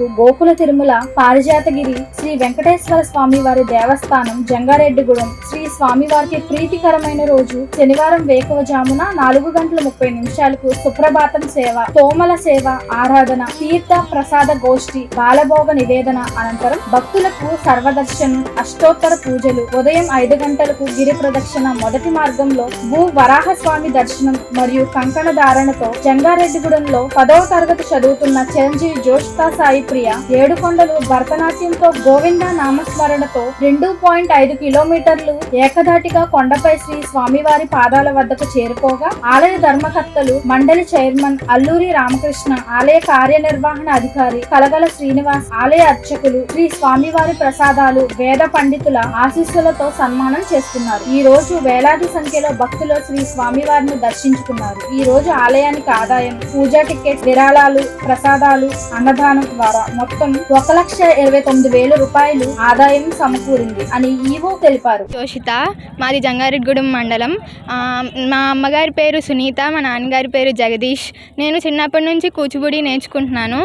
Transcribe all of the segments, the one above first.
తారీఖు గోకుల తిరుమల పారిజాతగిరి శ్రీ వెంకటేశ్వర స్వామి వారి దేవస్థానం జంగారెడ్డిగూడెం శ్రీ స్వామివారికి ప్రీతికరమైన రోజు శనివారం వేకువజామున 4:30 సుప్రభాతం సేవ, తోమల సేవ, ఆరాధన, తీర్థ ప్రసాద గోష్ఠి, బాలభోగ నివేదన అనంతరం భక్తులకు సర్వదర్శనం, అష్టోత్తర పూజలు. ఉదయం 5 గంటలకు గిరి ప్రదక్షిణ, మొదటి మార్గంలో భూ వరాహ స్వామి దర్శనం మరియు కంకణ ధారణతో జంగారెడ్డిగూడెంలో 10వ తరగతి చదువుతున్న చిరంజీవి జోష్తా సాయి ప్రియ ఏడుకొండలు భరతనాట్యంతో గోవింద నామస్మరణతో 2.5 కిలోమీటర్లు ఏకధాటిగా కొండపై శ్రీ స్వామివారి పాదాల వద్దకు చేరుకోగా ఆలయ ధర్మకర్తలు, మండలి చైర్మన్ అల్లూరి రామకృష్ణ, ఆలయ కార్యనిర్వహణ అధికారి కలగల శ్రీనివాస్, ఆలయ అర్చకులు శ్రీ స్వామివారి ప్రసాదాలు, వేద పండితుల ఆశీస్సులతో సన్మానం చేస్తున్నారు. ఈ రోజు వేలాది సంఖ్యలో భక్తులు శ్రీ స్వామివారిని దర్శించుకున్నారు. ఈ రోజు ఆలయానికి ఆదాయం, పూజా టికెట్, విరాళాలు, ప్రసాదాలు, అన్నదానం ద్వారా మొత్తం 1,29,000 రూపాయలు ఆదాయం సమకూరింది అని ఈవో తెలిపారు. జోషిత, మాది జంగారెడ్డిగూడెం మండలం. మా అమ్మగారి పేరు సునీత, మా నాన్నగారి పేరు జగదీష్. నేను చిన్నప్పటి నుంచి కూచిపూడి నేర్చుకుంటున్నాను.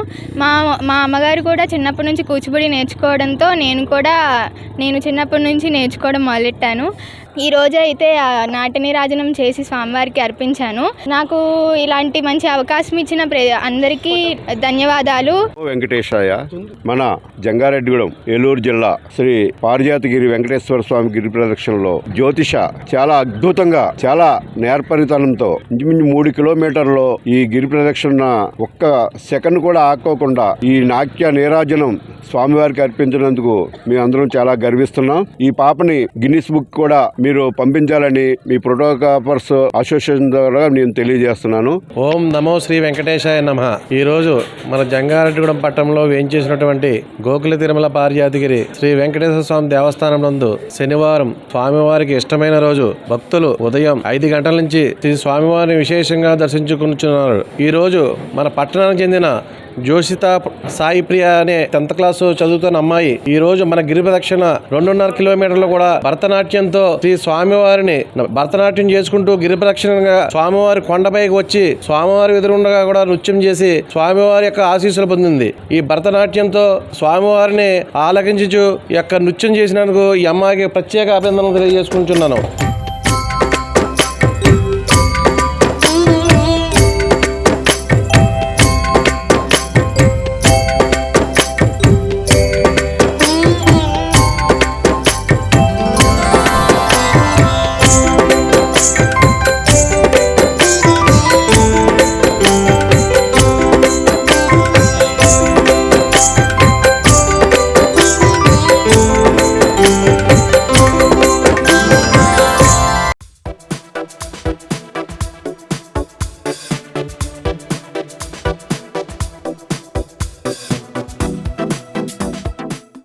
మా అమ్మగారు కూడా చిన్నప్పటి నుంచి కూచిపూడి నేర్చుకోవడంతో నేను చిన్నప్పటి నుంచి నేర్చుకోవడం మొదలెట్టాను. ఈ రోజు అయితే నాట్య నీరాజనం చేసి స్వామివారికి అర్పించాను. నాకు ఇలాంటి మంచి అవకాశం ఇచ్చిన అందరికీ ధన్యవాదాలు. వెంకటేశాయ. మన జంగారెడ్డిగూడెం ఏలూరు జిల్లా శ్రీ పారిజాతగిరి వెంకటేశ్వర స్వామి గిరి ప్రదక్షిణలో జ్యోతిష చాలా అద్భుతంగా, చాలా నేర్పరితనంతో ఇంచుమించు 3 కిలోమీటర్లో ఈ గిరి ప్రదక్షిణ ఒక్క సెకండ్ కూడా ఆకోకుండా ఈ నాట్య నీరాజనం స్వామివారికి అర్పించినందుకు మేము అందరం చాలా గర్విస్తున్నాం. ఈ పాపని గిన్నిస్ బుక్ కూడా మీరు పంపించాలని మీ ప్రోటోకాపర్స్ అసోసియేషన్ ద్వారా నేను తెలియజేస్తున్నాను. ఓం నమో శ్రీ వెంకటేశాయ నమః. ఈ రోజు మన జంగారెడ్డిగూడెం పట్టణంలో వేయించేసినటువంటి గోకుల తిరుమల పారిజాతగిరి శ్రీ వెంకటేశ్వర స్వామి దేవస్థానం నందు శనివారం స్వామివారికి ఇష్టమైన రోజు భక్తులు ఉదయం 5 గంటల నుంచి శ్రీ స్వామివారిని విశేషంగా దర్శించుకుంటున్నారు. ఈ రోజు మన పట్టణానికి చెందిన జోషిత సాయి ప్రియ అనే 10th క్లాసు చదువుతున్న అమ్మాయి ఈ రోజు మన గిరి ప్రదక్షిణ 2.5 కిలోమీటర్లు కూడా భరతనాట్యంతో శ్రీ స్వామివారిని భరతనాట్యం చేసుకుంటూ గిరి ప్రదక్షిణగా స్వామివారి కొండపైకి వచ్చి స్వామివారి ఎదురుండగా కూడా నృత్యం చేసి స్వామివారి యొక్క ఆశీస్సులు పొందింది. ఈ భరతనాట్యంతో స్వామివారిని ఆలకించు యొక్క నృత్యం చేసినందుకు ఈ అమ్మాయికి ప్రత్యేక అభినందనలు తెలియజేసుకుంటున్నాను.